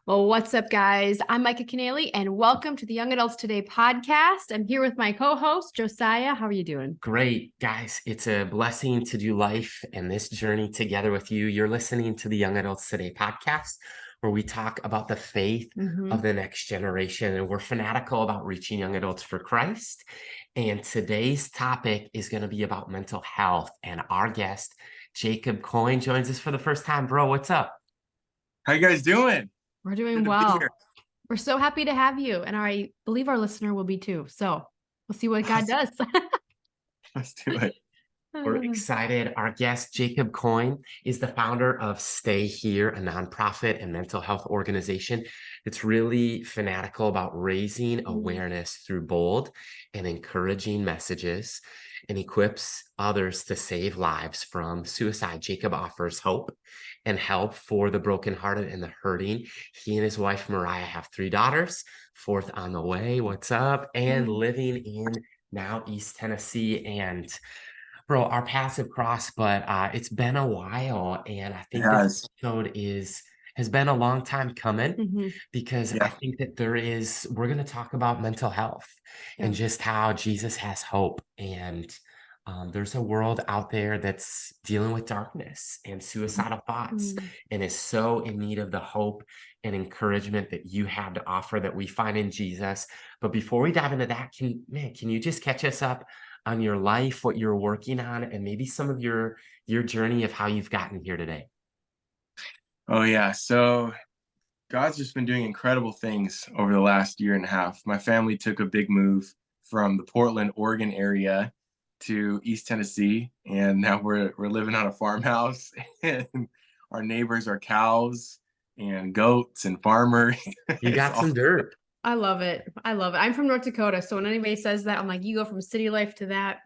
Well, what's up, guys? I'm Micah Keneally, and welcome to the Young Adults Today podcast. I'm here with my co-host, Josiah. How are you doing? Great, guys. It's a blessing to do life and this journey together with you. You're listening to the Young Adults Today podcast, where we talk about the faith of Mm-hmm. the next generation. And we're fanatical about reaching young adults for Christ. And today's topic is going to be about mental health. And our guest, Jacob Coyne, joins us for the first time. Bro, what's up? How you guys doing? We're doing Good to be well. here. We're so happy to have you, and I believe our listener will be too. So we'll see what God does. Let's do it. We're excited. Our guest, Jacob Coyne, is the founder of Stay Here, a nonprofit and mental health organization that's really fanatical about raising awareness through bold and encouraging messages and equips others to save lives from suicide. Jacob offers hope and help for the brokenhearted and the hurting. He and his wife, Mariah, have 3 daughters, fourth on the way. What's up? And living in now East Tennessee. And bro, our paths have crossed, but it's been a while, and I It think this has. episode has been a long time coming Mhm. because I Yeah. think that we're going to talk about mental health Yeah. and just how Jesus has hope. And there's a world out there that's dealing with darkness and suicidal thoughts Mm. and is so in need of the hope and encouragement that you have to offer that we find in Jesus. But before we dive into that, can you just catch us up on your life, what you're working on, and maybe some of your journey of how you've gotten here today? Oh yeah. So God's just been doing incredible things over the last year and a half. My family took a big move from the Portland, Oregon area to East Tennessee, and now we're living on a farmhouse, and our neighbors are cows and goats and farmers. You It's got all some dirt. I love it. I love it. I'm from North Dakota, so when anybody says that, I'm like, you go from city life to that.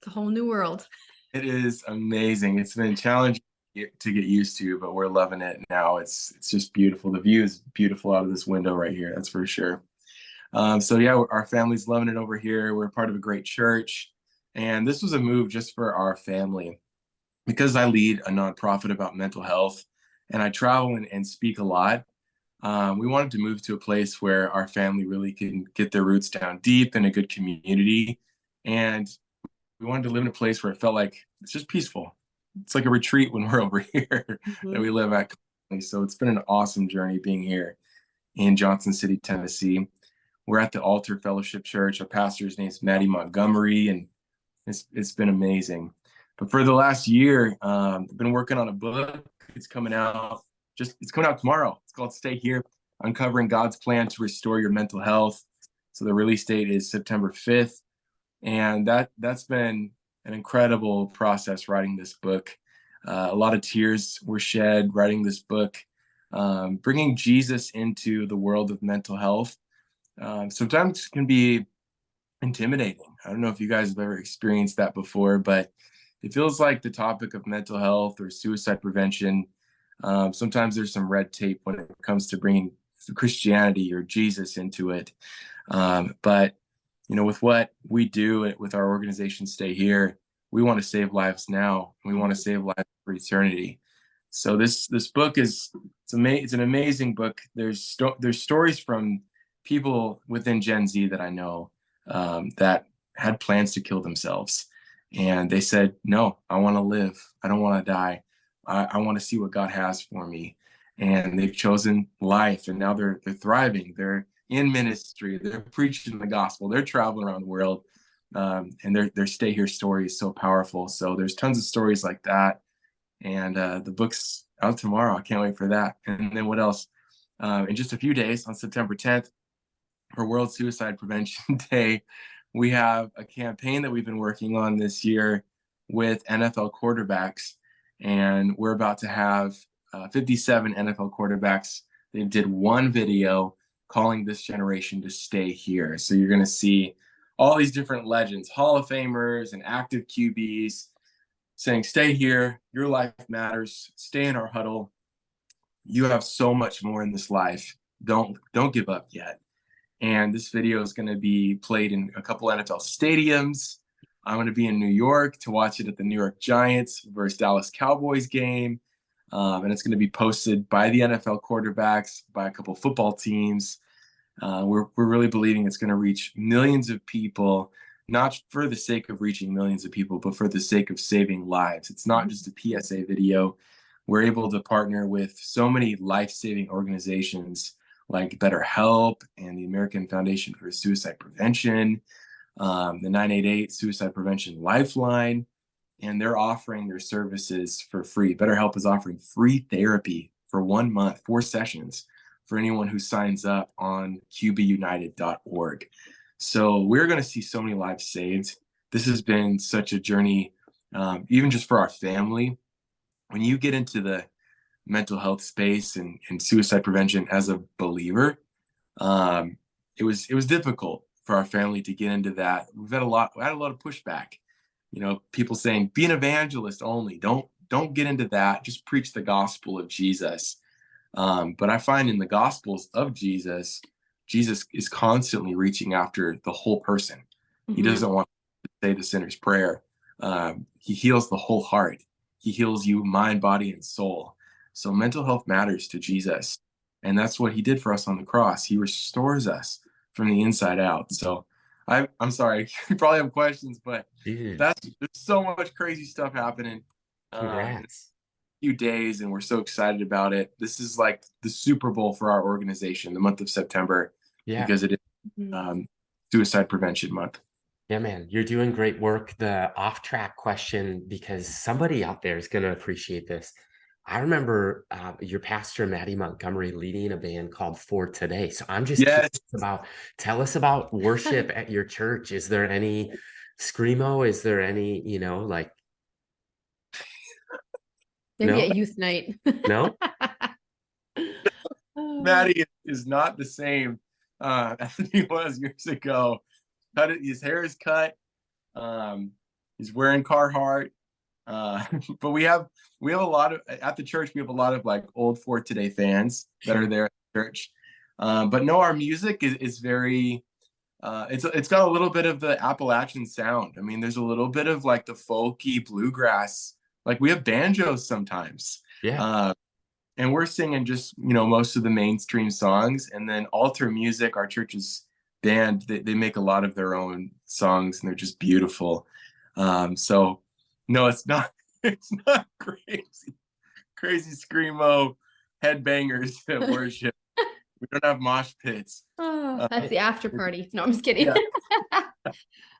It's a whole new world. It is amazing. It's been challenging to get used to, but we're loving it now. It's just beautiful. The view is beautiful out of this window right here. That's for sure. So yeah, our family's loving it over here. We're part of a great church, and this was a move just for our family because I lead a nonprofit about mental health, and I travel and speak a lot. We wanted to move to a place where our family really can get their roots down deep in a good community, and we wanted to live in a place where it felt like it's just peaceful. It's like a retreat when we're over here that Mhm. we live at. So it's been an awesome journey being here in Johnson City, Tennessee. We're at the Altar Fellowship Church. Our pastor's name is Maddie Montgomery, and it's been amazing. But for the last year, I've been working on a book. It's coming out. It's coming out tomorrow. It's called Stay Here: Uncovering God's Plan to Restore Your Mental Health. So the release date is September 5th, and that's been an incredible process writing this book. A lot of tears were shed writing this book, bringing Jesus into the world of mental health. Sometimes can be intimidating. I don't know if you guys have ever experienced that before, but it feels like the topic of mental health or suicide prevention. Sometimes there's some red tape when it comes to bringing Christianity or Jesus into it. But with what we do with our organization, Stay Here, we want to save lives now. We want to save lives for eternity. So this book it's an amazing book. There's stories from people within Gen Z that I know, that had plans to kill themselves, and they said, "No, I want to live. I don't want to die. I want to see what God has for me." And they've chosen life, and now they're thriving. They're in ministry. They're preaching the gospel. They're traveling around the world, and their Stay Here story is so powerful. So there's tons of stories like that, and the book's out tomorrow. I can't wait for that. And then what else? In just a few days, on September 10th, for World Suicide Prevention Day, we have a campaign that we've been working on this year with NFL quarterbacks, and we're about to have 57 NFL quarterbacks. They did one video calling this generation to stay here. So you're going to see all these different legends, Hall of Famers and active QBs saying, "Stay here. Your life matters. Stay in our huddle. You have so much more in this life. Don't give up yet." And this video is going to be played in a couple NFL stadiums. I'm going to be in New York to watch it at the New York Giants versus Dallas Cowboys game. And it's going to be posted by the NFL quarterbacks, by a couple football teams. We're really believing it's going to reach millions of people, not for the sake of reaching millions of people, but for the sake of saving lives. It's not just a PSA video. We're able to partner with so many life-saving organizations like BetterHelp and the American Foundation for Suicide Prevention, the 988 Suicide Prevention Lifeline, and they're offering their services for free. BetterHelp is offering free therapy for 1 month, 4 sessions, for anyone who signs up on qbunited.org. So we're going to see so many lives saved. This has been such a journey, even just for our family. When you get into the mental health space and suicide prevention as a believer, it was difficult for our family to get into that. We had a lot of pushback. People saying, be an evangelist only. Don't get into that. Just preach the gospel of Jesus. But I find in the gospels of Jesus is constantly reaching after the whole person. Mm-hmm. He doesn't want to say the sinner's prayer. He heals the whole heart. He heals you mind, body, and soul. So mental health matters to Jesus. And that's what he did for us on the cross. He restores us from the inside out. So I'm sorry, you probably have questions, but there's so much crazy stuff happening. Congrats. Few days, and we're so excited about it. This is like the Super Bowl for our organization, the month of September, because it is Suicide Prevention Month. Yeah, man, you're doing great work. The off-track question, because somebody out there is going to appreciate this. I remember your pastor, Maddie Montgomery, leading a band called For Today. So I'm just curious tell us about worship at your church. Is there any screamo? Is there any, maybe at youth night? No? Maddie is not the same as he was years ago. His hair is cut. He's wearing Carhartt. But we have a lot of, at the church, we have a lot of like old For Today fans that are there at the church. But no, our music is very, it's got a little bit of the Appalachian sound. I mean, there's a little bit of like the folky bluegrass. Like we have banjos sometimes. Yeah. And we're singing just, most of the mainstream songs. And then altar music, our church's band, they make a lot of their own songs, and they're just beautiful. So no, it's not crazy screamo headbangers at worship. We don't have mosh pits. Oh, that's the after party. No, I'm just kidding. Yeah.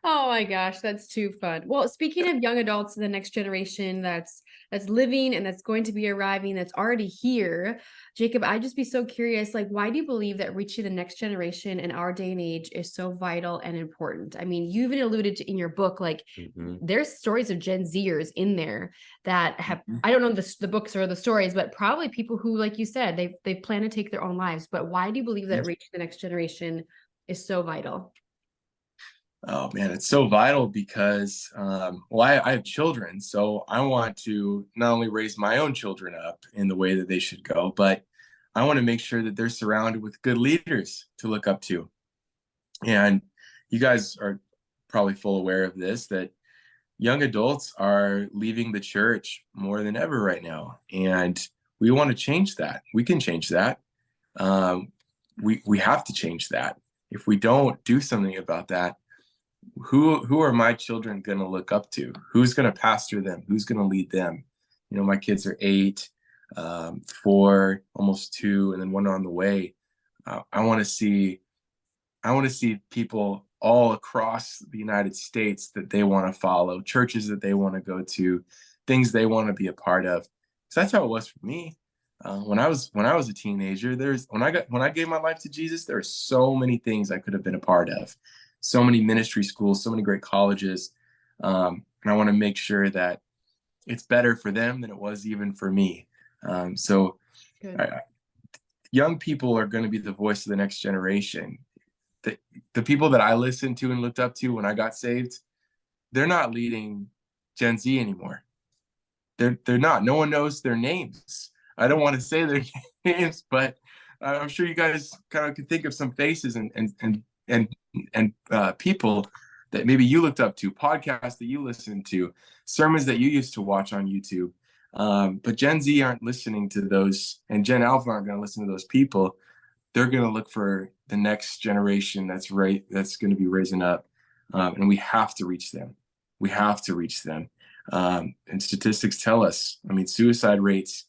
Oh my gosh, that's too fun. Well, speaking of young adults, the next generation that's living and that's going to be arriving, that's already here, Jacob, I'd just be so curious, like, why do you believe that reaching the next generation in our day and age is so vital and important? I mean, you even alluded to in your book, like, there's stories of Gen Zers in there that have, I don't know the books or the stories, but probably people who, like you said, they plan to take their own lives. But why do you believe that reaching the next generation is so vital? Oh man, it's so vital because, I have children, so I want to not only raise my own children up in the way that they should go, but I want to make sure that they're surrounded with good leaders to look up to. And you guys are probably full aware of this, that young adults are leaving the church more than ever right now. And we want to change that. We can change that. We have to change that. If we don't do something about that, who are my children going to look up to? Who's going to pastor them? Who's going to lead them? My kids are 8, 4, almost 2, and then 1 on the way. I want to see people all across the United States that they want to follow, churches that they want to go to, things they want to be a part of. So that's how it was for me. When I was a teenager, when I gave my life to Jesus, there are so many things I could have been a part of. So many ministry schools, so many great colleges. And I want to make sure that it's better for them than it was even for me. Young people are going to be the voice of the next generation. The people that I listened to and looked up to when I got saved, they're not leading Gen Z anymore. They're not. No one knows their names. I don't want to say their names, but I'm sure you guys kind of could think of some faces and people that maybe you looked up to, podcasts that you listened to, sermons that you used to watch on YouTube. But Gen Z aren't listening to those, and Gen Alpha aren't going to listen to those people. They're going to look for the next generation that's going to be raising up, and we have to reach them. We have to reach them. And statistics tell us, I mean, suicide rates,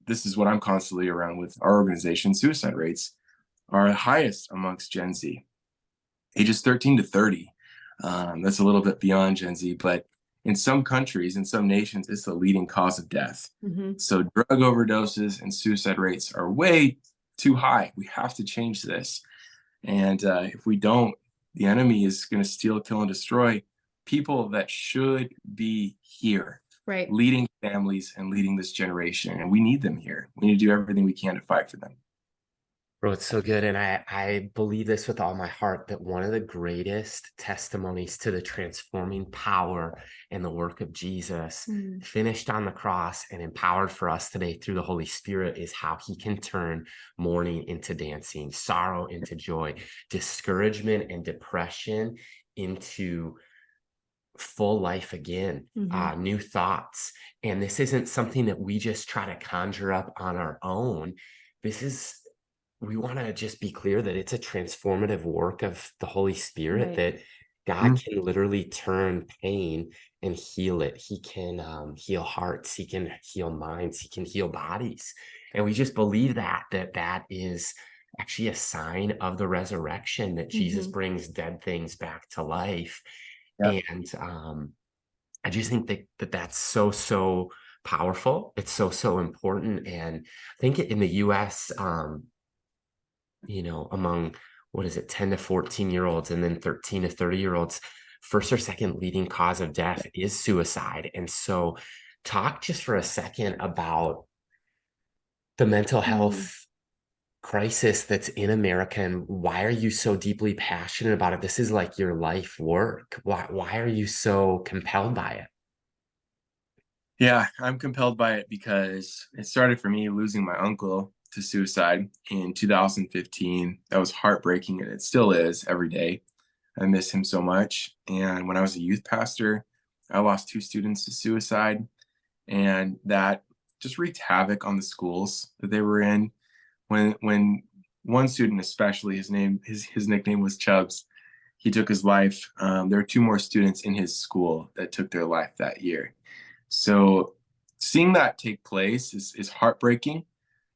this is what I'm constantly around with our organization, suicide rates are highest amongst Gen Z, ages 13 to 30. That's a little bit beyond Gen Z, but in some countries, in some nations, it's the leading cause of death. So drug overdoses and suicide rates are way too high. We have to change this. And if we don't, the enemy is going to steal, kill, and destroy people that should be here, right, leading families and leading this generation. And we need them here. We need to do everything we can to fight for them. Bro, it's so good. And I believe this with all my heart, that one of the greatest testimonies to the transforming power and the work of Jesus finished on the cross and empowered for us today through the Holy Spirit is how he can turn mourning into dancing, sorrow into joy, discouragement and depression into full life again, new thoughts. And this isn't something that we just try to conjure up on our own. We want to just be clear that it's a transformative work of the Holy Spirit, that God can literally turn pain and heal it. He can heal hearts. He can heal minds. He can heal bodies. And we just believe that is actually a sign of the resurrection, that Jesus brings dead things back to life. And I just think that that's so powerful. It's so important. And I think in the US, among, 10 to 14-year-olds and then 13 to 30-year-olds, first or second leading cause of death is suicide. And so talk just for a second about the mental health crisis that's in America, and why are you so deeply passionate about it? This is like your life work. Why are you so compelled by it? Yeah, I'm compelled by it because it started for me losing my uncle to suicide in 2015. That was heartbreaking, and it still is every day. I miss him so much. And when I was a youth pastor, I lost 2 students to suicide, and that just wreaked havoc on the schools that they were in. When one student, especially, his nickname was Chubbs, he took his life. There were 2 more students in his school that took their life that year. So seeing that take place is heartbreaking.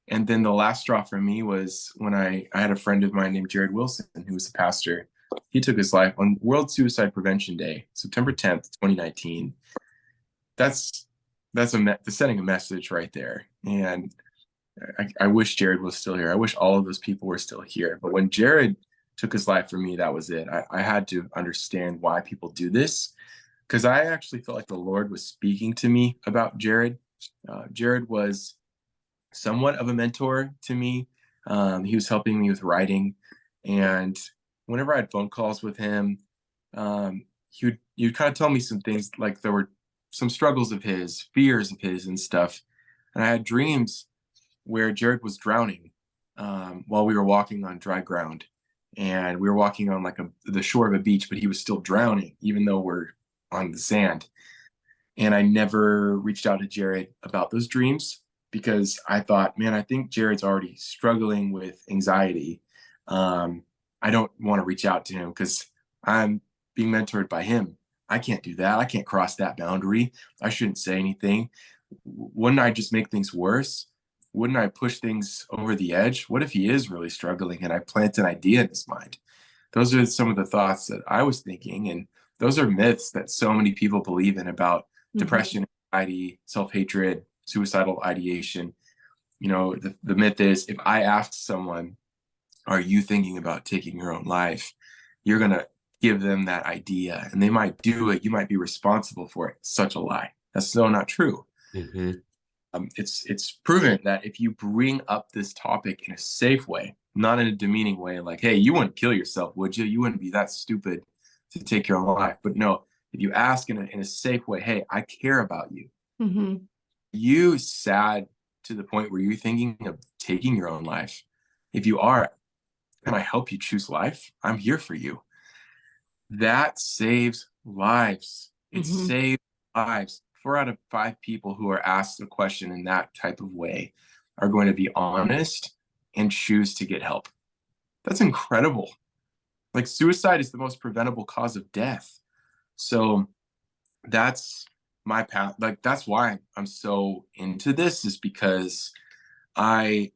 And then the last straw for me was when I had a friend of mine named Jared Wilson, who was a pastor. He took his life on World Suicide Prevention Day, September 10th, 2019. That's sending a message right there. And I wish Jared was still here. I wish all of those people were still here. But when Jared took his life, for me, that was it. I had to understand why people do this, because I actually felt like the Lord was speaking to me about Jared. Jared was somewhat of a mentor to me. He was helping me with writing. And whenever I had phone calls with him, he would kind of tell me some things, like there were some struggles of his, fears of his and stuff. And I had dreams where Jared was drowning while we were walking on dry ground. And we were walking on like the shore of a beach, but he was still drowning, even though we're on the sand. And I never reached out to Jared about those dreams, because I thought, man, I think Jared's already struggling with anxiety. I don't want to reach out to him because I'm being mentored by him. I can't do that. I can't cross that boundary. I shouldn't say anything. Wouldn't I just make things worse? Wouldn't I push things over the edge? What if he is really struggling and I plant an idea in his mind? Those are some of the thoughts that I was thinking. And those are myths that so many people believe in about depression, anxiety, self-hatred, suicidal ideation. The myth is, if I asked someone, are you thinking about taking your own life? You're going to give them that idea and they might do it. You might be responsible for it. Such a lie. That's so not true. It's proven that if you bring up this topic in a safe way, not in a demeaning way, like, hey, you wouldn't kill yourself, would you? You wouldn't be that stupid to take your own life. But no, if you ask in a safe way, hey, I care about you. You sad to the point where you're thinking of taking your own life? If you are, can I help you choose life? I'm here for you. That saves lives. It saves lives. 4 out of 5 people who are asked a question in that type of way are going to be honest and choose to get help. That's incredible. Like, suicide is the most preventable cause of death. So that's my path. Like, that's why I'm so into this, is because I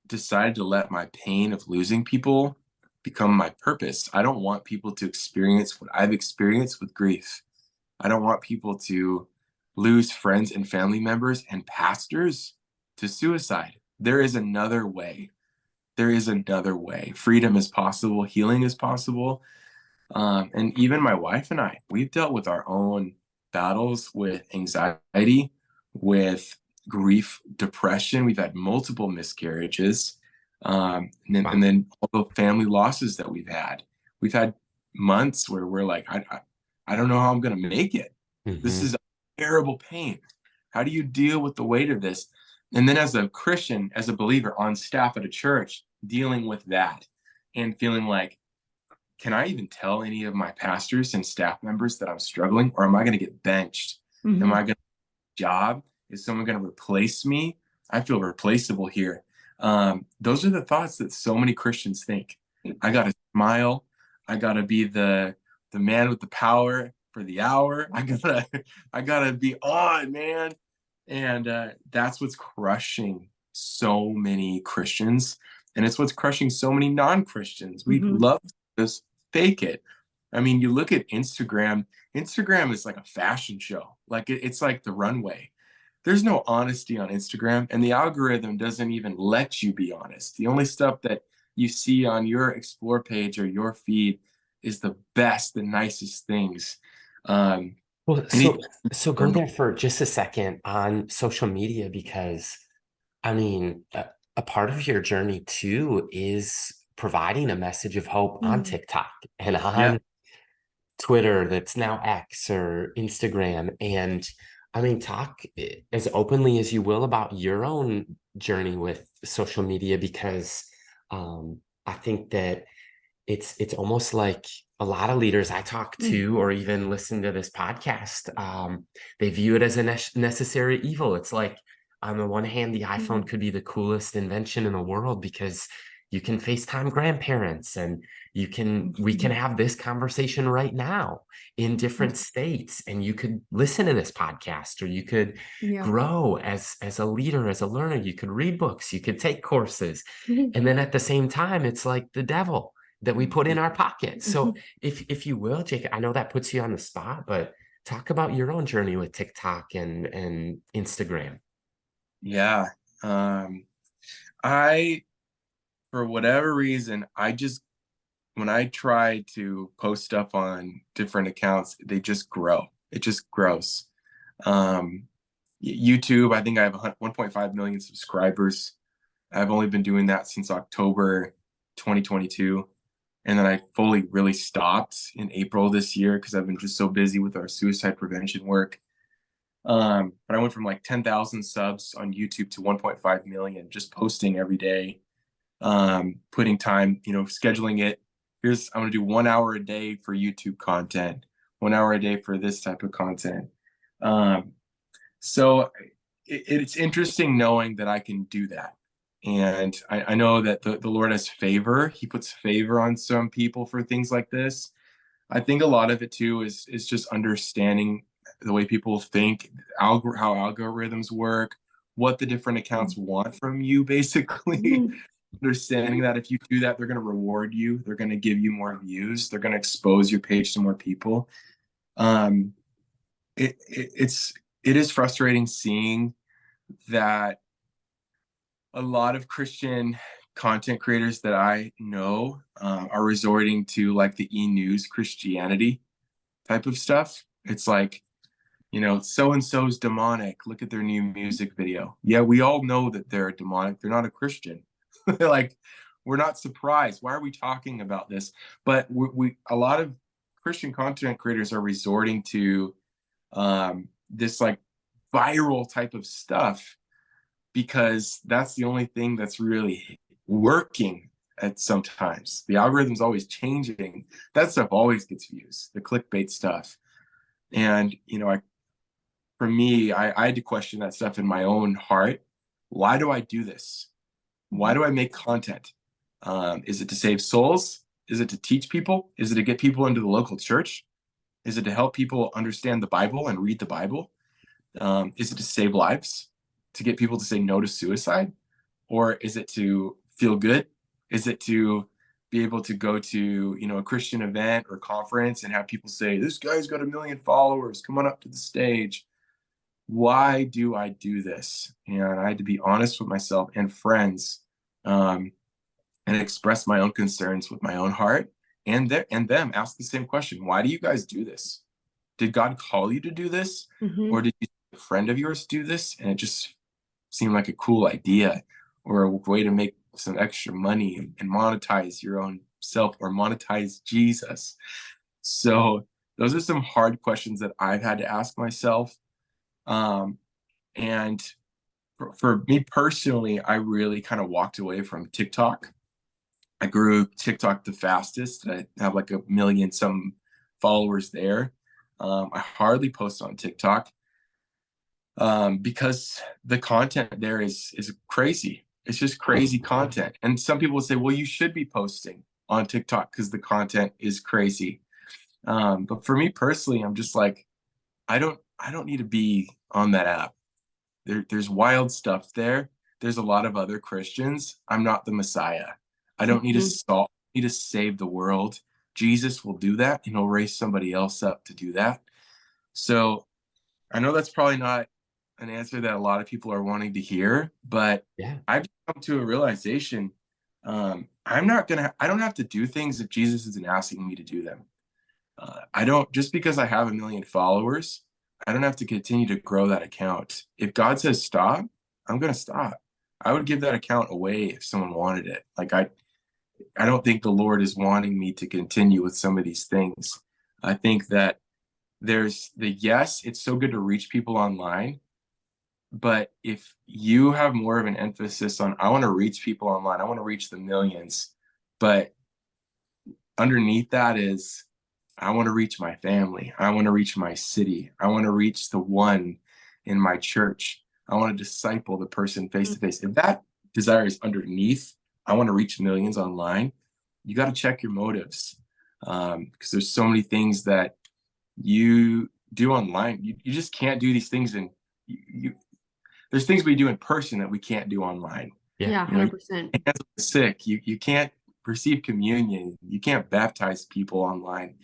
decided to let my pain of losing people become my purpose. I don't want people to experience what I've experienced with grief. I don't want people to lose friends and family members and pastors to suicide. There is another way. There is another way. Freedom is possible. Healing is possible. And even my wife and I, we've dealt with our own battles with anxiety, with grief, depression. We've had multiple miscarriages. And then all the family losses that we've had. We've had months where we're like, I don't know how I'm going to make it. This is a terrible pain. How do you deal with the weight of this? And then as a Christian, as a believer on staff at a church, dealing with that and feeling like, can I even tell any of my pastors and staff members that I'm struggling, or am I going to get benched? Am I going to job? Is someone going to replace me? I feel replaceable here. Those are the thoughts that so many Christians think. I got to smile. I got to be the man with the power for the hour. I gotta be on, man. And that's what's crushing so many Christians. And it's what's crushing so many non-Christians. We love to just fake it. I mean, you look at Instagram. Instagram is like a fashion show. Like it's like the runway. There's no honesty on Instagram, and the algorithm doesn't even let you be honest. The only stuff that you see on your explore page or your feed is the best, the nicest things. Well, so go there for just a second on social media, because I mean, a part of your journey too is providing a message of hope on TikTok and on Twitter, that's now X, or Instagram. And I mean, talk as openly as you will about your own journey with social media, because I think that it's almost like a lot of leaders I talk to or even listen to this podcast, they view it as a necessary evil. It's like, on the one hand, the iPhone could be the coolest invention in the world because you can FaceTime grandparents, and we can have this conversation right now in different states, and you could listen to this podcast, or you could grow as a leader, as a learner. You could read books, you could take courses. And then at the same time, it's like the devil that we put in our pocket. So if you will, Jacob, I know that puts you on the spot, but talk about your own journey with TikTok and Instagram. Yeah. For whatever reason, when I try to post stuff on different accounts, they just grow. It just grows. YouTube, I think I have 1.5 million subscribers. I've only been doing that since October 2022. And then I fully really stopped in April this year because I've been just so busy with our suicide prevention work. But I went from like 10,000 subs on YouTube to 1.5 million, just posting every day, putting time, scheduling it. I'm going to do 1 hour a day for YouTube content, 1 hour a day for this type of content. So it's interesting knowing that I can do that. And I know that the Lord has favor. He puts favor on some people for things like this. I think a lot of it too is just understanding the way people think, how algorithms work, what the different accounts want from you, basically. Understanding that if you do that, they're going to reward you. They're going to give you more views. They're going to expose your page to more people. It is frustrating seeing that a lot of Christian content creators that I know are resorting to like the e-news Christianity type of stuff. It's like, so-and-so's demonic. Look at their new music video. Yeah, we all know that they're demonic. They're not a Christian. Like, we're not surprised. Why are we talking about this? But a lot of Christian content creators are resorting to this like viral type of stuff because that's the only thing that's really working at sometimes. The algorithm's always changing. That stuff always gets views, the clickbait stuff. And, for me, I had to question that stuff in my own heart. Why do I do this? Why do I make content? Is it to save souls? Is it to teach people? Is it to get people into the local church? Is it to help people understand the Bible and read the Bible? Is it to save lives? To get people to say no to suicide? Or is it to feel good? Is it to be able to go to, a Christian event or conference and have people say, this guy's got 1 million followers, come on up to the stage? Why do I do this? And I had to be honest with myself and friends, and express my own concerns with my own heart, and them ask the same question. Why do you guys do this? Did God call you to do this? Or did you, a friend of yours, do this and it just seemed like a cool idea or a way to make some extra money and monetize your own self or monetize Jesus? So those are some hard questions that I've had to ask myself. And for me personally, I really kind of walked away from TikTok. I grew TikTok the fastest. I have like 1 million some followers there. I hardly post on TikTok because the content there is crazy. It's just crazy content. And some people say, well, you should be posting on TikTok because the content is crazy. But for me personally, I'm just like, I don't need to be on that app. There's wild stuff there. There's a lot of other Christians. I'm not the Messiah. I don't need to solve, I need to save the world. Jesus will do that, and he'll raise somebody else up to do that. So I know that's probably not an answer that a lot of people are wanting to hear, but I've come to a realization. I don't have to do things if Jesus isn't asking me to do them. Just because I have 1 million followers, I don't have to continue to grow that account. If God says stop, I'm going to stop. I would give that account away if someone wanted it. Like I don't think the Lord is wanting me to continue with some of these things. I think that there's it's so good to reach people online. But if you have more of an emphasis on, I want to reach people online, I want to reach the millions, but underneath that is, I want to reach my family. I want to reach my city. I want to reach the one in my church. I want to disciple the person face to face. If that desire is underneath, I want to reach millions online, you got to check your motives, because there's so many things that you do online. You just can't do these things. And there's things we do in person that we can't do online. Yeah, 100%. Hands are sick. You can't receive communion. You can't baptize people online.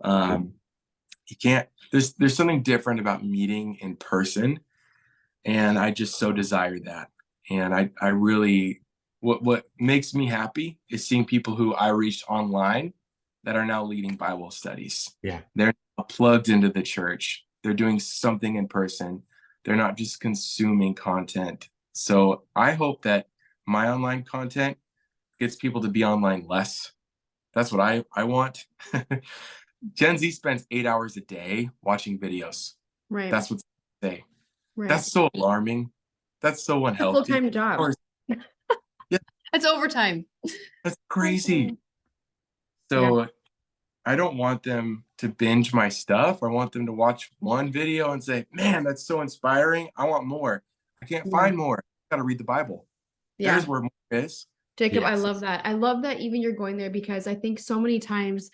You can't. There's something different about meeting in person, and I just so desire that. And I really, what makes me happy is seeing people who I reached online that are now leading Bible studies. Yeah, they're plugged into the church. They're doing something in person. They're not just consuming content. So I hope that my online content gets people to be online less. That's what I want. Gen Z spends 8 hours a day watching videos. Right. That's what they say. Right. That's so alarming. That's so unhealthy. It's a full-time job. Yeah. It's overtime. That's crazy. So I don't want them to binge my stuff. I want them to watch one video and say, man, that's so inspiring. I want more. I can't find more. I got to read the Bible. Yeah. There's where more is. Jacob, I love that. I love that even you're going there, because I think so many times,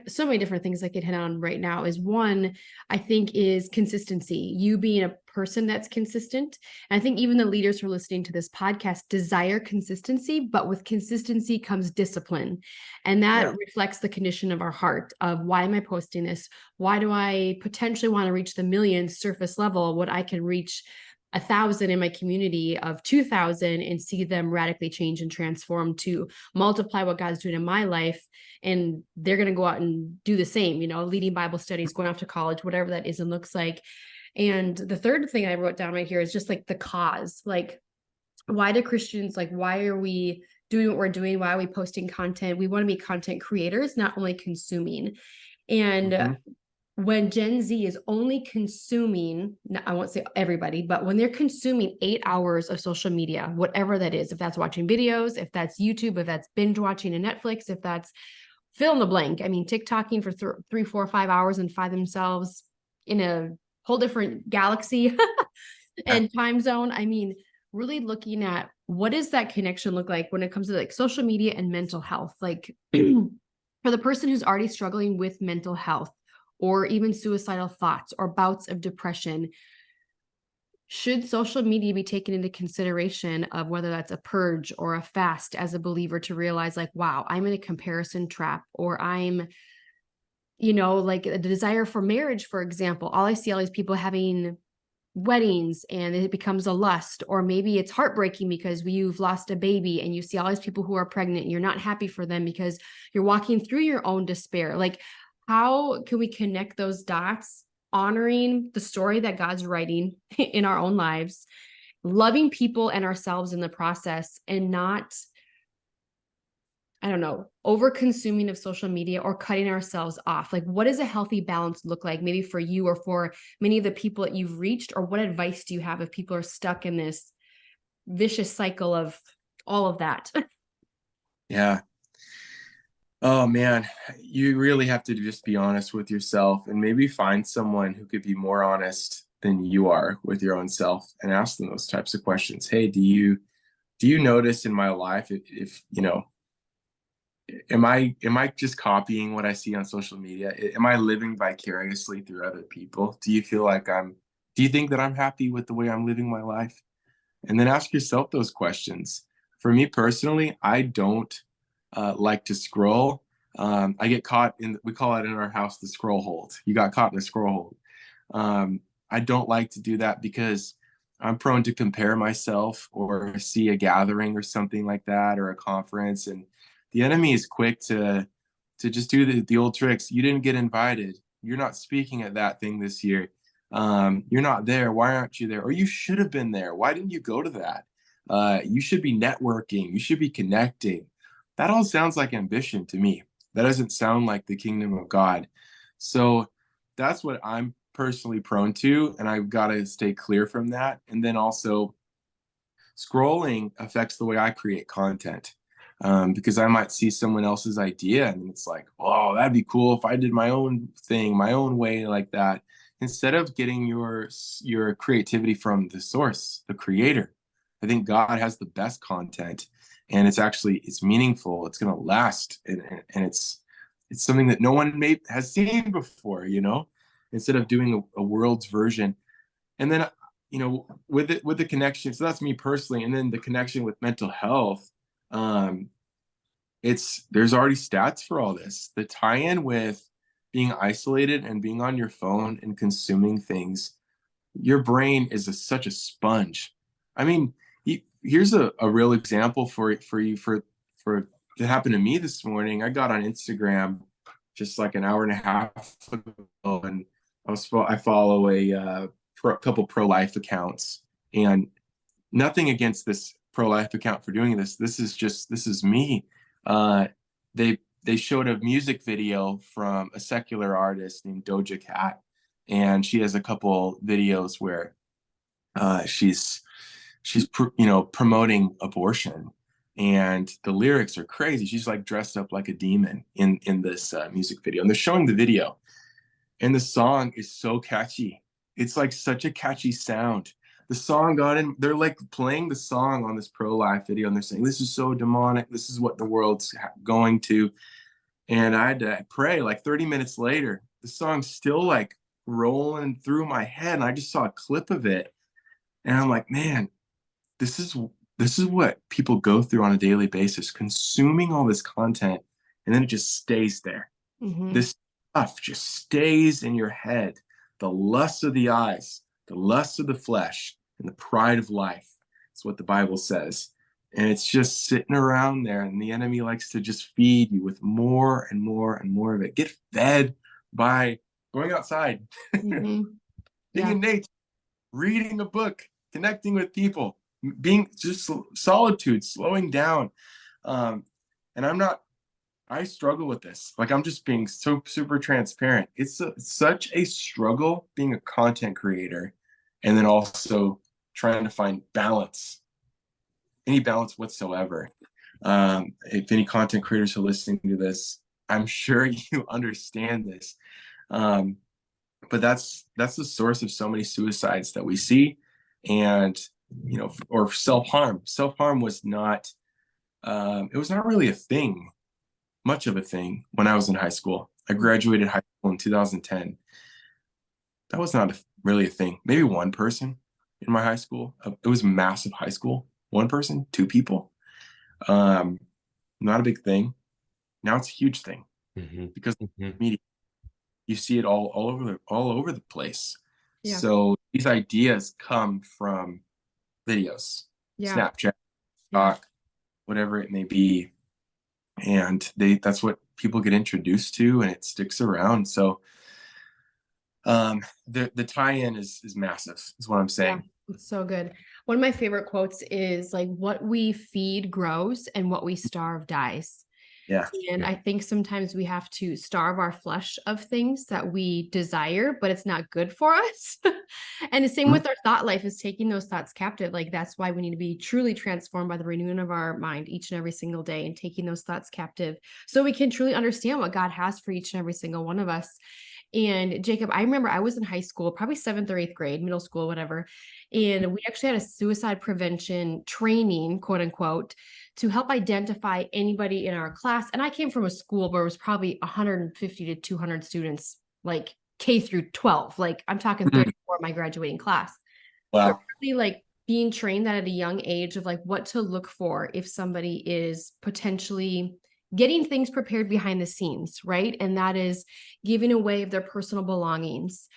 so many different things I could hit on right now is one, I think, is consistency. You being a person that's consistent. And I think even the leaders who are listening to this podcast desire consistency, but with consistency comes discipline. And that reflects the condition of our heart of, why am I posting this? Why do I potentially want to reach the millions surface level when I can reach 1,000 in my community of 2,000 and see them radically change and transform to multiply what God's doing in my life. And they're going to go out and do the same, leading Bible studies, going off to college, whatever that is and looks like. And the third thing I wrote down right here is just like the cause. Like, why do Christians, why are we doing what we're doing? Why are we posting content? We want to be content creators, not only consuming. And when Gen Z is only consuming, I won't say everybody, but when they're consuming 8 hours of social media, whatever that is, if that's watching videos, if that's YouTube, if that's binge watching a Netflix, if that's fill in the blank. I mean, TikToking for 3, 4, 5 hours and find themselves in a whole different galaxy and time zone. I mean, really looking at what does that connection look like when it comes to like social media and mental health? Like for the person who's already struggling with mental health or even suicidal thoughts or bouts of depression, should social media be taken into consideration of whether that's a purge or a fast as a believer to realize like, wow, I'm in a comparison trap, or I'm, like the desire for marriage, for example. All I see all these people having weddings and it becomes a lust, or maybe it's heartbreaking because you've lost a baby and you see all these people who are pregnant and you're not happy for them because you're walking through your own despair. Like, how can we connect those dots, honoring the story that God's writing in our own lives, loving people and ourselves in the process, and not, I don't know, over consuming of social media or cutting ourselves off? Like, what does a healthy balance look like, maybe for you or for many of the people that you've reached? Or what advice do you have if people are stuck in this vicious cycle of all of that? Yeah. Oh man, you really have to just be honest with yourself, and maybe find someone who could be more honest than you are with your own self, and ask them those types of questions. Hey, do you notice in my life if am I just copying what I see on social media? Am I living vicariously through other people? Do you feel like do you think that I'm happy with the way I'm living my life? And then ask yourself those questions. For me personally, I don't like to scroll. I get caught we call it in our house the scroll hold. You got caught in the scroll hold. I don't like to do that because I'm prone to compare myself, or see a gathering or something like that, or a conference, and the enemy is quick to just do the old tricks. You didn't get invited. You're not speaking at that thing this year. You're not there. Why aren't you there? Or you should have been there. Why didn't you go to that? You should be networking. You should be connecting. That all sounds like ambition to me. That doesn't sound like the kingdom of God. So that's what I'm personally prone to, and I've got to stay clear from that. And then also, scrolling affects the way I create content, because I might see someone else's idea and it's like, oh, that'd be cool if I did my own thing, my own way, like that. Instead of getting your creativity from the source, the creator. I think God has the best content, and it's meaningful, it's going to last, and it's something that no one has seen before, instead of doing a world's version. And then, with the connection, so that's me personally. And then the connection with mental health, there's already stats for all this. The tie-in with being isolated and being on your phone and consuming things, your brain is such a sponge. I mean, here's a real example for you for that happened to me this morning. I got on Instagram just like an hour and a half ago, and I follow a couple pro-life accounts, and nothing against this pro-life account for doing this. This is me. They showed a music video from a secular artist named Doja Cat, and she has a couple videos where she's promoting abortion, and the lyrics are crazy. She's like dressed up like a demon in this music video, and they're showing the video, and the song is so catchy. It's like such a catchy sound. The song got in, they're like playing the song on this pro-life video, and they're saying, this is so demonic. This is what the world's going to. And I had to pray. Like 30 minutes later, the song's still like rolling through my head. And I just saw a clip of it. And I'm like, man, this is what people go through on a daily basis, consuming all this content. And then it just stays there. Mm-hmm. This stuff just stays in your head. The lust of the eyes, the lust of the flesh, and the pride of life. That's what the Bible says. And it's just sitting around there, and the enemy likes to just feed you with more and more and more of it. Get fed by going outside, Mm-hmm. being in nature, reading a book, connecting with people, being just solitude, slowing down. And I struggle with this. Like, I'm just being so super transparent. It's such a struggle being a content creator, and then also trying to find balance, any balance whatsoever. If any content creators are listening to this, I'm sure you understand this. But but that's the source of so many suicides that we see. And, or self-harm. Self-harm was not, it was not really a thing, much of a thing when I was in high school. I graduated high school in 2010. That was not really a thing. Maybe one person in my high school. It was a massive high school. One person, two people. Not a big thing. Now it's a huge thing because media, you see it all over the place. Yeah. So these ideas come from videos, Snapchat, TikTok, whatever it may be, and that's what people get introduced to, and it sticks around. So the tie-in is massive, is what I'm saying. Yeah, it's so good. One of my favorite quotes is like, what we feed grows and what we starve dies. Yeah. And I think sometimes we have to starve our flesh of things that we desire, but it's not good for us. And the same with our thought life, is taking those thoughts captive. Like, that's why we need to be truly transformed by the renewing of our mind each and every single day, and taking those thoughts captive so we can truly understand what God has for each and every single one of us. And Jacob, I remember I was in high school, probably 7th or 8th grade, middle school, whatever. And we actually had a suicide prevention training, quote unquote, to help identify anybody in our class. And I came from a school where it was probably 150 to 200 students, like K through 12. Like, I'm talking 34 my graduating class. Wow. But really, like, being trained that at a young age of like what to look for if somebody is potentially getting things prepared behind the scenes, right? And that is giving away of their personal belongings,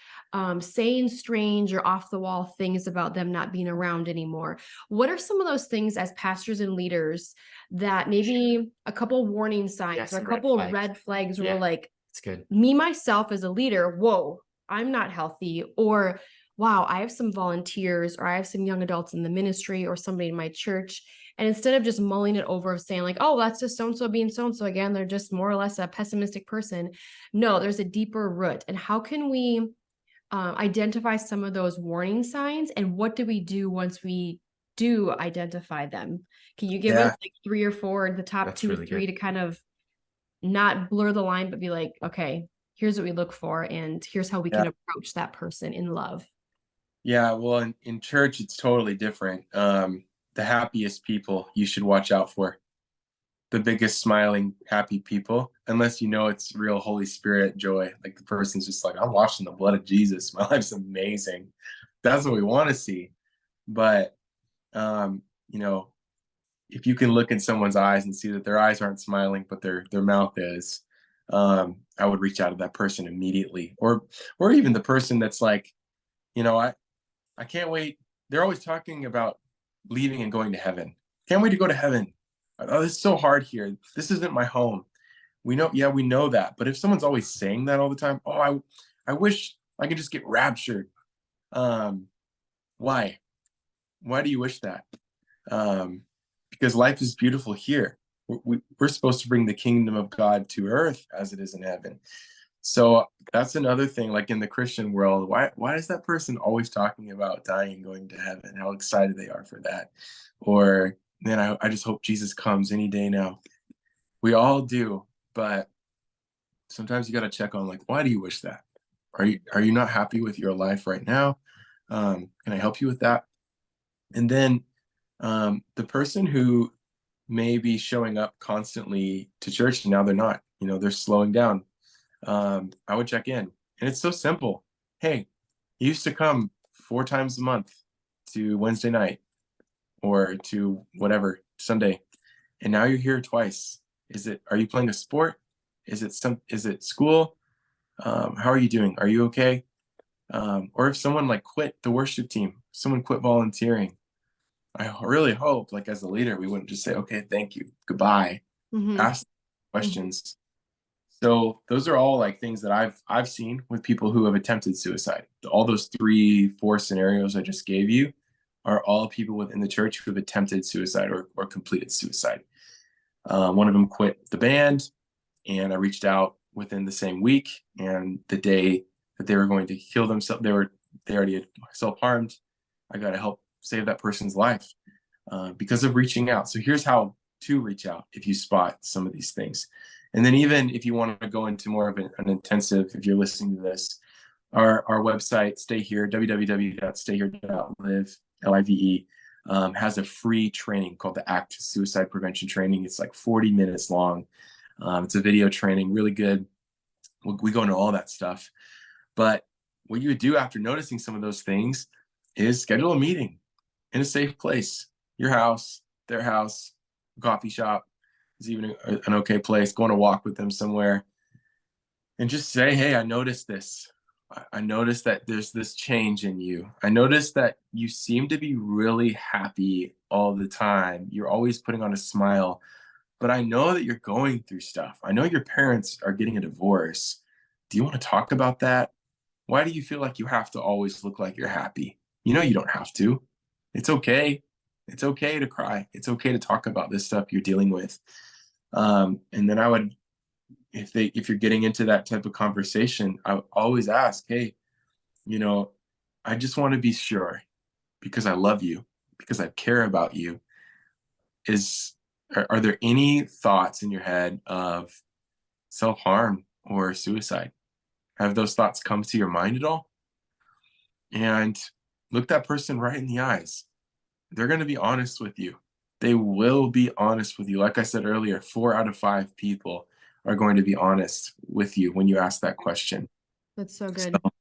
saying strange or off the wall things about them not being around anymore. What are some of those things as pastors and leaders that maybe a couple warning signs or a couple of red flags where like, it's good. Me, myself as a leader, whoa, I'm not healthy, or wow, I have some volunteers, or I have some young adults in the ministry, or somebody in my church. And instead of just mulling it over of saying like, oh, that's just so-and-so being so-and-so again, they're just more or less a pessimistic person. No, there's a deeper root. And how can we identify some of those warning signs? And what do we do once we do identify them? Can you give us like 3 or 4, the top That's 2 or really 3 good. to kind of not blur the line, but be like, okay, here's what we look for, and here's how we can approach that person in love? Yeah, well, in church, it's totally different. The happiest people you should watch out for. The biggest smiling, happy people, unless it's real Holy Spirit joy. Like the person's just like, I'm washed in the blood of Jesus. My life's amazing. That's what we want to see. But, if you can look in someone's eyes and see that their eyes aren't smiling, but their mouth is, I would reach out to that person immediately. Or even the person that's like, I can't wait. They're always talking about leaving and going to heaven. Can't wait to go to heaven. Oh, it's so hard here. This isn't my home. We know that. But if someone's always saying that all the time, oh, I wish I could just get raptured. Why? Why do you wish that? Because life is beautiful here. We're supposed to bring the kingdom of God to earth as it is in heaven. So that's another thing, like in the Christian world, why is that person always talking about dying and going to heaven? How excited they are for that. Or, man, I just hope Jesus comes any day now. We all do, but sometimes you got to check on like, why do you wish that? Are you not happy with your life right now? Can I help you with that? And then the person who may be showing up constantly to church and now they're not, they're slowing down. I would check in, and it's so simple. Hey, you used to come 4 times a month to Wednesday night or to whatever Sunday, and now you're here twice. Are you playing a sport? Is it school? How are you doing? Are you okay? Or if someone like quit the worship team, someone quit volunteering, I really hope, like as a leader, we wouldn't just say, okay, thank you, goodbye. Ask questions. So those are all like things that I've seen with people who have attempted suicide. All those 3, 4 scenarios I just gave you are all people within the church who have attempted suicide or completed suicide. One of them quit the band, and I reached out within the same week. And the day that they were going to kill themselves, they already had self-harmed. I got to help save that person's life because of reaching out. So here's how to reach out if you spot some of these things. And then even if you want to go into more of an intensive, if you're listening to this, our website, Stay Here, www.stayhere.live, LIVE, has a free training called the ACT Suicide Prevention Training. It's like 40 minutes long. It's a video training, really good. We go into all that stuff. But what you would do after noticing some of those things is schedule a meeting in a safe place. Your house, their house, coffee shop is even an okay place. Go on a walk with them somewhere and just say, hey, I noticed this. I noticed that there's this change in you. I noticed that you seem to be really happy all the time. You're always putting on a smile, but I know that you're going through stuff. I know your parents are getting a divorce. Do you want to talk about that? Why do you feel like you have to always look like you're happy? You know, you don't have to. It's okay. It's okay to cry. It's okay to talk about this stuff you're dealing with. And then I would, if you're getting into that type of conversation, I would always ask, hey, you know, I just want to be sure, because I love you, because I care about you. Are there any thoughts in your head of self-harm or suicide? Have those thoughts come to your mind at all? And look that person right in the eyes. They're going to be honest with you. They will be honest with you. Like I said earlier, 4 out of 5 people are going to be honest with you when you ask that question. That's so good. So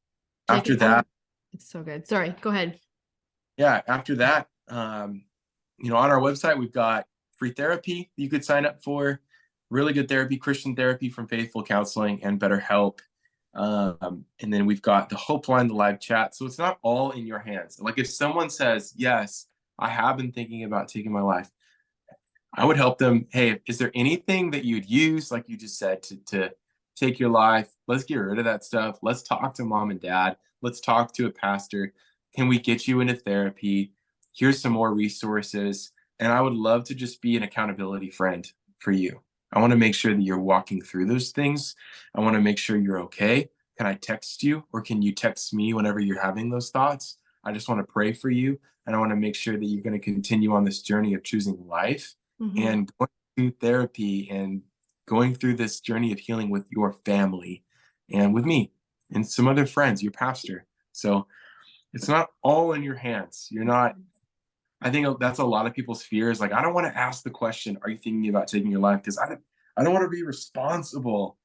after Jacob, that, it's so good. Sorry, go ahead. yeah, after that, you know, on our website, we've got free therapy you could sign up for, really good therapy, Christian therapy from Faithful Counseling and BetterHelp. And then we've got the Hope Line, the live chat. So it's not all in your hands. Like if someone says, yes, I have been thinking about taking my life, I would help them. Hey, is there anything that you'd use, like you just said, to take your life? Let's get rid of that stuff. Let's talk to mom and dad. Let's talk to a pastor. Can we get you into therapy? Here's some more resources. And I would love to just be an accountability friend for you. I want to make sure that you're walking through those things. I want to make sure you're okay. Can I text you, or can you text me whenever you're having those thoughts? I just want to pray for you. And I want to make sure that you're going to continue on this journey of choosing life and going through therapy and going through this journey of healing with your family and with me and some other friends, your pastor. So it's not all in your hands. You're not, I think that's a lot of people's fears. Like, I don't want to ask the question, are you thinking about taking your life? Because I don't want to be responsible.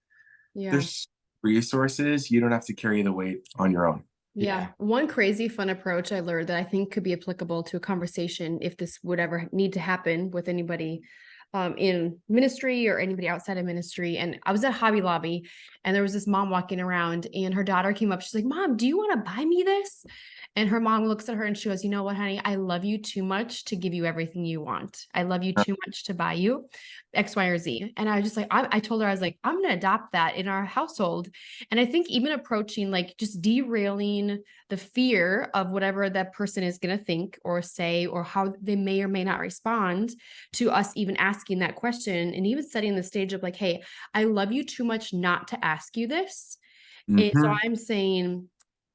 Yeah. There's resources. You don't have to carry the weight on your own. Yeah. One crazy fun approach I learned that I think could be applicable to a conversation, if this would ever need to happen with anybody in ministry or anybody outside of ministry. And I was at Hobby Lobby and there was this mom walking around and her daughter came up. She's like, Mom, do you want to buy me this? And her mom looks at her and she goes, you know what, honey, I love you too much to give you everything you want. I love you too much to buy you X, Y, or Z. And I was just like, I told her, I was like, I'm going to adopt that in our household. And I think even approaching, like, just derailing the fear of whatever that person is going to think or say, or how they may or may not respond to us even asking that question, and even setting the stage of like, hey, I love you too much not to ask you this. And so I'm saying,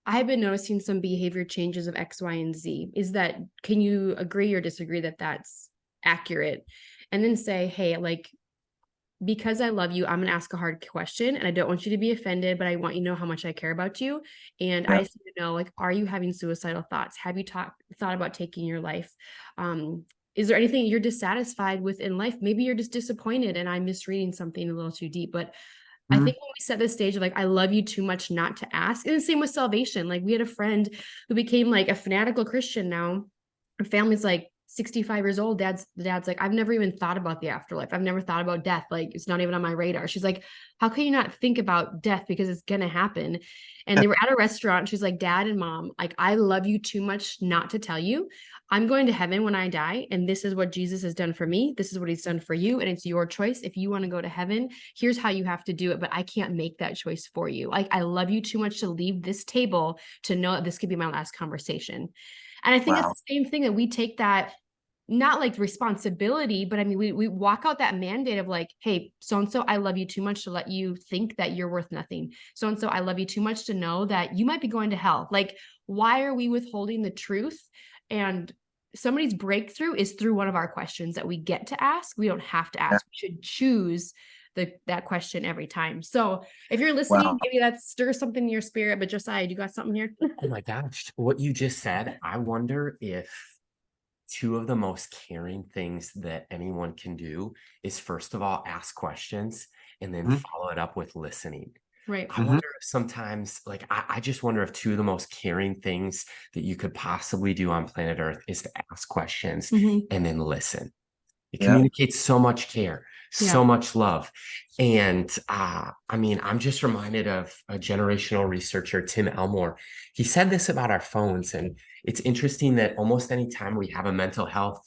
I've been noticing some behavior changes of X, Y, and Z. Can you agree or disagree that that's accurate? And then say, hey, like, because I love you, I'm going to ask a hard question and I don't want you to be offended, but I want you to know how much I care about you. And I just need to know, like, are you having suicidal thoughts? Have you thought about taking your life? Is there anything you're dissatisfied with in life? Maybe you're just disappointed and I'm misreading something a little too deep, but I think when we set the stage of like, I love you too much not to ask. And the same with salvation. Like, we had a friend who became like a fanatical Christian now. Her family's like 65 years old. The dad's like, I've never even thought about the afterlife. I've never thought about death. Like, it's not even on my radar. She's like, how can you not think about death? Because it's going to happen. And they were at a restaurant. She's like, Dad and Mom, like, I love you too much not to tell you. I'm going to heaven when I die. And this is what Jesus has done for me. This is what he's done for you. And it's your choice. If you want to go to heaven, here's how you have to do it. But I can't make that choice for you. Like, I love you too much to leave this table to know that this could be my last conversation. And I think it's the same thing, that we take that, not like responsibility, but I mean, we walk out that mandate of like, hey, so-and-so, I love you too much to let you think that you're worth nothing. So-and-so, I love you too much to know that you might be going to hell. Like, why are we withholding the truth? And somebody's breakthrough is through one of our questions that we get to ask. We don't have to ask. We should choose that question every time. So if you're listening, Wow. maybe that stirs something in your spirit. But Josiah, you got something here? Oh my gosh, what you just said, I wonder if two of the most caring things that anyone can do is, first of all, ask questions and then Mhm. follow it up with listening. Right. I wonder if sometimes, like, I just wonder if two of the most caring things that you could possibly do on planet Earth is to ask questions Mhm. and then listen. It Yeah. communicates so much care, Yeah. so much love. And I mean, I'm just reminded of a generational researcher, Tim Elmore. He said this about our phones. And it's interesting that almost any time we have a mental health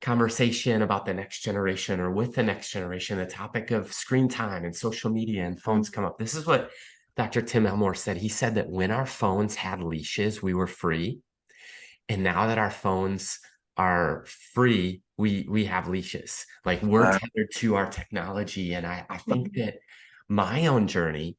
conversation about the next generation or with the next generation, the topic of screen time and social media and phones come up. This is what Dr. Tim Elmore said. He said that when our phones had leashes, we were free. And now that our phones are free, we have leashes. Like, we're Wow. tethered to our technology. And I think that my own journey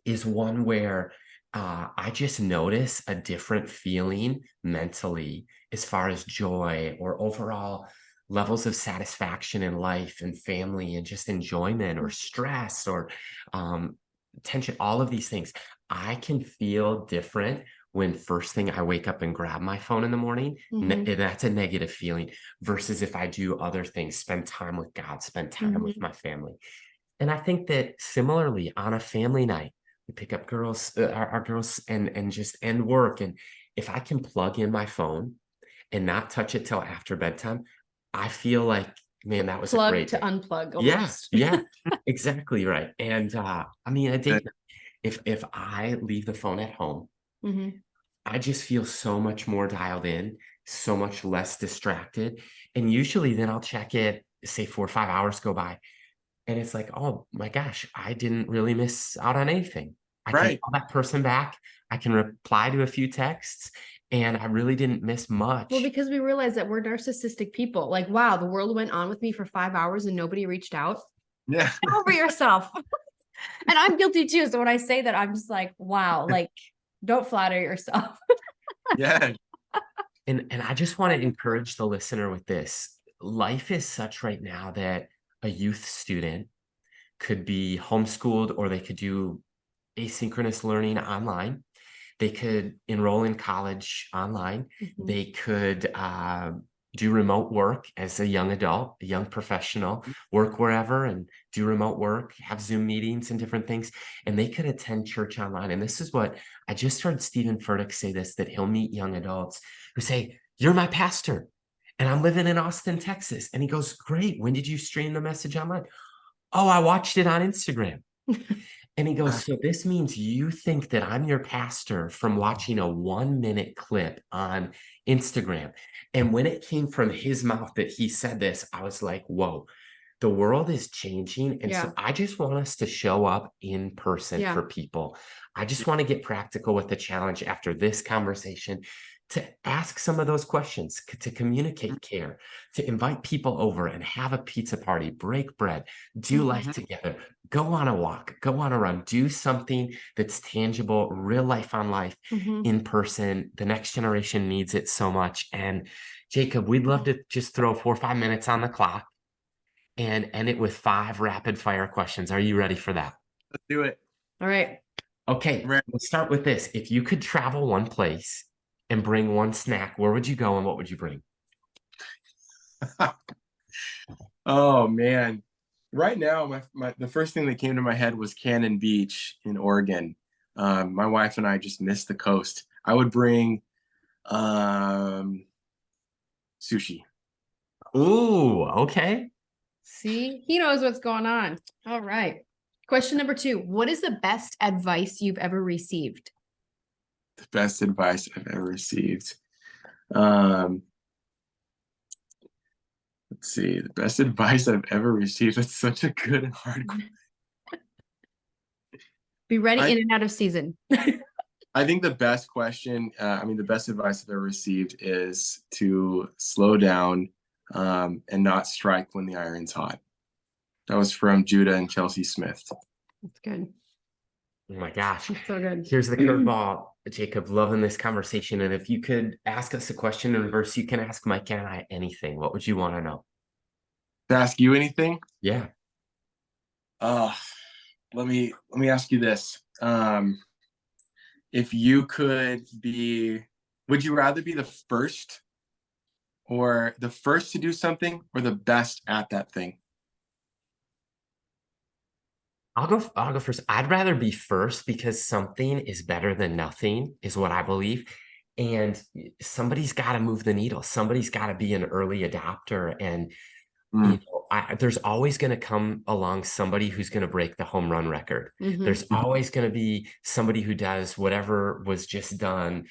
is one where I just notice a different feeling mentally as far as joy or overall levels of satisfaction in life and family and just enjoyment or stress or tension, all of these things. I can feel different when first thing I wake up and grab my phone in the morning, Mhm. and that's a negative feeling, versus if I do other things, spend time with God, spend time with my family. And I think that similarly on a family night, we pick up girls, our girls, and just end work. And if I can plug in my phone and not touch it till after bedtime, I feel like, man, that was a Plug great to day. unplug Yeah, almost. yeah, exactly right. And I mean, a That- date night, if I leave the phone at home, Mhm. I just feel so much more dialed in, so much less distracted. And usually then I'll check it, say 4 or 5 hours go by. And it's like, oh my gosh, I didn't really miss out on anything. I can Right. call that person back. I can reply to a few texts, and I really didn't miss much. Well, because we realize that we're narcissistic people. Like, wow, the world went on with me for 5 hours and nobody reached out. Yeah. Get over yourself. And I'm guilty too. So when I say that, I'm just like, wow, like, don't flatter yourself. Yeah. And I just want to encourage the listener with this. Life is such right now that a youth student could be homeschooled, or they could do asynchronous learning online. They could enroll in college online. Mhm. They could do remote work as a young adult, a young professional, work wherever and do remote work, have Zoom meetings and different things. And they could attend church online. And this is what I just heard Stephen Furtick say this, that he'll meet young adults who say, "You're my pastor, and I'm living in Austin, Texas." And he goes, "Great. When did you stream the message online?" "Oh, I watched it on Instagram." And he goes, "So this means you think that I'm your pastor from watching a 1-minute clip on Instagram." And when it came from his mouth that he said this, I was like, whoa, the world is changing. And so Yeah. I just want us to show up in person Yeah. for people. I just want to get practical with the challenge after this conversation, to ask some of those questions, to communicate care, to invite people over and have a pizza party, break bread, do life together, go on a walk, go on a run, do something that's tangible, real life on life Mhm. in person. The next generation needs it so much. And Jacob, we'd love to just throw 4 or 5 minutes on the clock and end it with 5 rapid fire questions. Are you ready for that? Let's do it. All right. Okay, Right. let's start with this. If you could travel one place and bring one snack, where would you go and what would you bring? Oh man. Right now, the first thing that came to my head was Cannon Beach in Oregon. My wife and I just missed the coast. I would bring sushi. Ooh, okay. See, he knows what's going on. All right. Question number 2. What is the best advice you've ever received? The best advice I've ever received. Um, let's see. The best advice I've ever received. That's such a good and hard question. Be ready I- in and out of season. I think the best question, the best advice I've ever received is to slow down and not strike when the iron's hot. That was from Judah and Chelsea Smith. That's good. Oh my gosh. That's so good. Here's the curveball, Jacob. Loving this conversation. And if you could ask us a question in reverse, you can ask Mike and I anything. What would you want to know? To ask you anything? Yeah. Uh, let me ask you this. If you could be, would you rather be the first to do something or the best at that thing? I'll go first. I'd rather be first because something is better than nothing, is what I believe. And somebody's got to move the needle. Somebody's got to be an early adopter. And Mm, there's always going to come along somebody who's going to break the home run record. There's always going to be somebody who does whatever was just done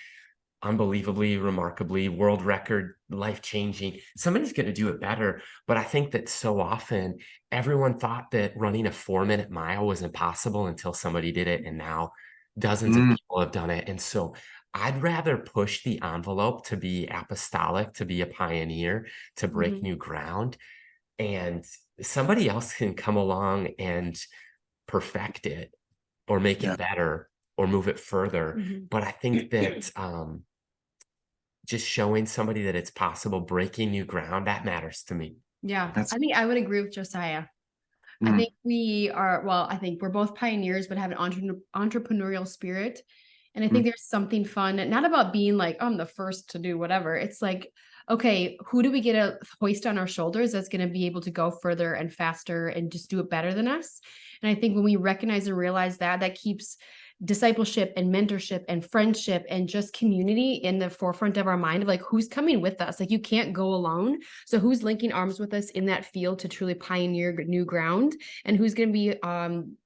unbelievably, remarkably, world record, life-changing. Somebody's going to do it better. But I think that so often everyone thought that running a 4-minute mile was impossible until somebody did it. And now dozens of mm, people have done it. And so I'd rather push the envelope to be apostolic, to be a pioneer, to break new ground. And somebody else can come along and perfect it or make yeah, it better or move it further. But I think that just showing somebody that it's possible, breaking new ground, that matters to me. Yeah, that's I think I would agree with Josiah. I mm, think we are, well, I think we're both pioneers, but have an entrepreneurial spirit. And I mm, think there's something fun, not about being like, oh, I'm the first to do whatever. It's like, okay, who do we get a hoist on our shoulders that's going to be able to go further and faster and just do it better than us? And I think when we recognize and realize that, that keeps discipleship and mentorship and friendship and just community in the forefront of our mind of like, who's coming with us? Like, you can't go alone. So who's linking arms with us in that field to truly pioneer new ground? And who's going to be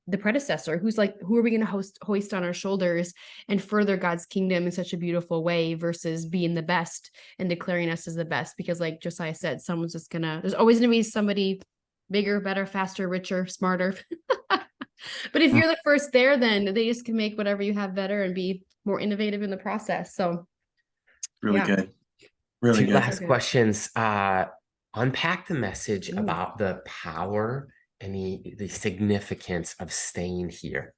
the predecessor? Who's like, who are we going to hoist on our shoulders and further God's kingdom in such a beautiful way versus being the best and declaring us as the best? Because like Josiah said, someone's just there's always going to be somebody bigger, better, faster, richer, smarter. But if mm, you're the first there, then they just can make whatever you have better and be more innovative in the process. So really yeah, good. Really Two good. last questions. Unpack the message Ooh. about the power and the significance of staying here.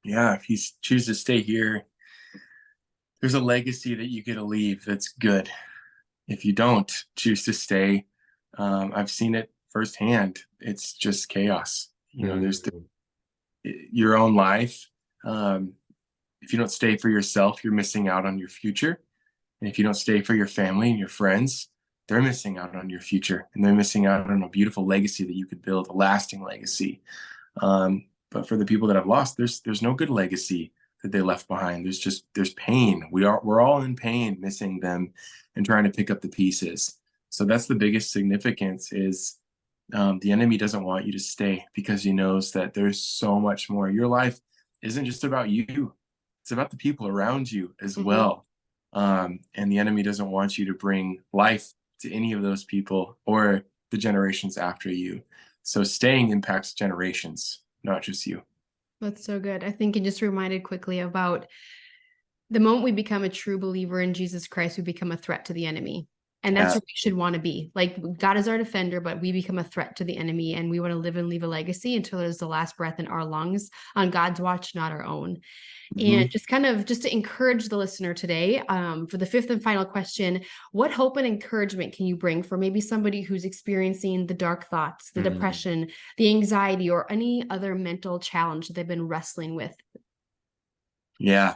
Yeah, if you choose to stay here, there's a legacy that you get to leave that's good. If you don't choose to stay, I've seen it firsthand. It's just chaos. You know, there's Mhm. your own life. Um, if you don't stay for yourself, you're missing out on your future. And if you don't stay for your family and your friends, they're missing out on your future, and they're missing out on a beautiful legacy that you could build, a lasting legacy. But for the people that I've lost, there's no good legacy that they left behind. There's pain. We're all in pain, missing them and trying to pick up the pieces. So that's the biggest significance is the enemy doesn't want you to stay because he knows that there's so much more. Your life isn't just about you; it's about the people around you as well. And the enemy doesn't want you to bring life to any of those people or the generations after you. So staying impacts generations, not just you. That's so good. I think it just reminded quickly about the moment we become a true believer in Jesus Christ, we become a threat to the enemy. And that's Yeah. what we should want to be. Like, God is our defender, but we become a threat to the enemy, and we want to live and leave a legacy until there's the last breath in our lungs on God's watch, not our own. And Mhm. just to encourage the listener today, for the fifth and final question, what hope and encouragement can you bring for maybe somebody who's experiencing the dark thoughts, the depression, the anxiety, or any other mental challenge that they've been wrestling with? Yeah.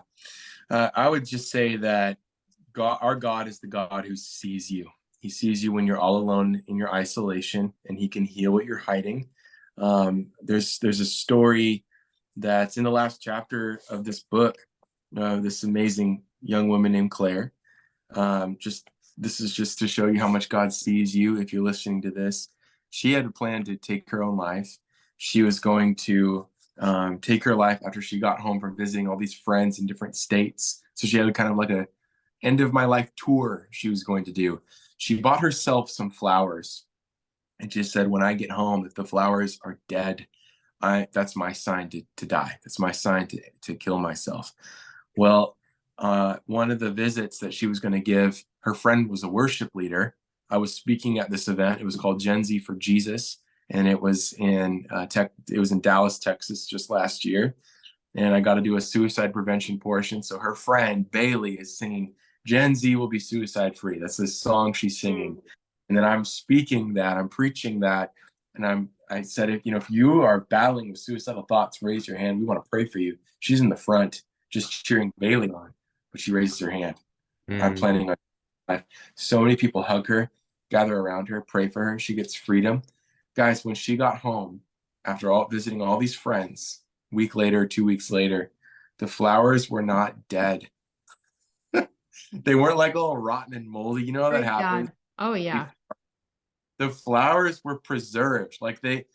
I would just say that our God is the God who sees you. He sees you when you're all alone in your isolation, and he can heal what you're hiding. There's a story that's in the last chapter of this book, this amazing young woman named Claire. Just this is just to show you how much God sees you. If you're listening to this, she had a plan to take her own life. She was going to take her life after she got home from visiting all these friends in different states. So she had kind of like a end of my life tour she was going to do. She bought herself some flowers and just said, when I get home, if the flowers are dead, that's my sign to die. That's my sign to kill myself. Well, one of the visits that she was going to give, her friend was a worship leader. I was speaking at this event. It was called Gen Z for Jesus, and it was in Dallas, Texas, just last year. And I got to do a suicide prevention portion. So her friend Bailey is singing Gen Z will be suicide free. That's the song she's singing. And then I'm speaking that, I'm preaching that, and I said, if you are battling with suicidal thoughts, raise your hand. We want to pray for you. She's in the front, just cheering Bailey on, but she raises her hand. I'm planning on life. So many people hug her, gather around her, pray for her. She gets freedom. Guys, when she got home, after visiting all these friends, a week later, 2 weeks later, the flowers were not dead. They weren't like all rotten and moldy. You know how that Praise happens? God. Oh yeah. The flowers were preserved. Like it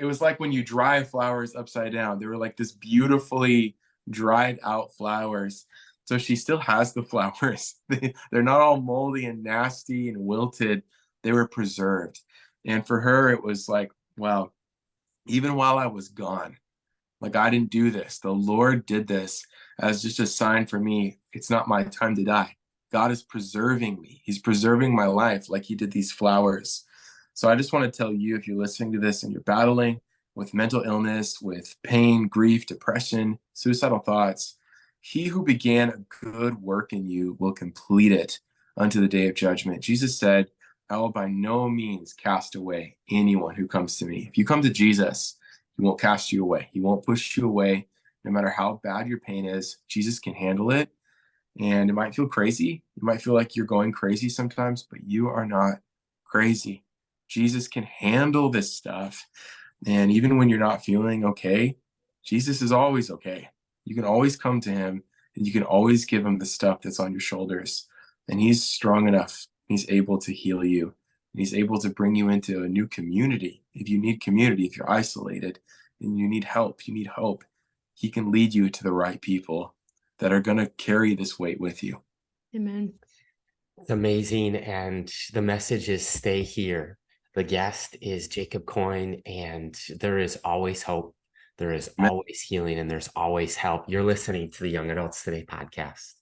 was like when you dry flowers upside down. They were like this beautifully dried out flowers. So she still has the flowers. They're not all moldy and nasty and wilted. They were preserved. And for her, it was like, wow, even while I was gone, like I didn't do this. The Lord did this as just a sign for me. It's not my time to die. God is preserving me. He's preserving my life like he did these flowers. So I just want to tell you, if you're listening to this and you're battling with mental illness, with pain, grief, depression, suicidal thoughts, he who began a good work in you will complete it unto the day of judgment. Jesus said, I will by no means cast away anyone who comes to me. If you come to Jesus, he won't cast you away. He won't push you away. No matter how bad your pain is, Jesus can handle it. And it might feel crazy. You might feel like you're going crazy sometimes, but you are not crazy. Jesus can handle this stuff. And even when you're not feeling okay, Jesus is always okay. You can always come to him and you can always give him the stuff that's on your shoulders. And he's strong enough. He's able to heal you. And he's able to bring you into a new community. If you need community, if you're isolated and you need help, he can lead you to the right people that are going to carry this weight with you. Amen. It's amazing. And the message is stay here. The guest is Jacob Coyne, and there is always hope. There is always healing, and there's always help. You're listening to the Young Adults Today podcast.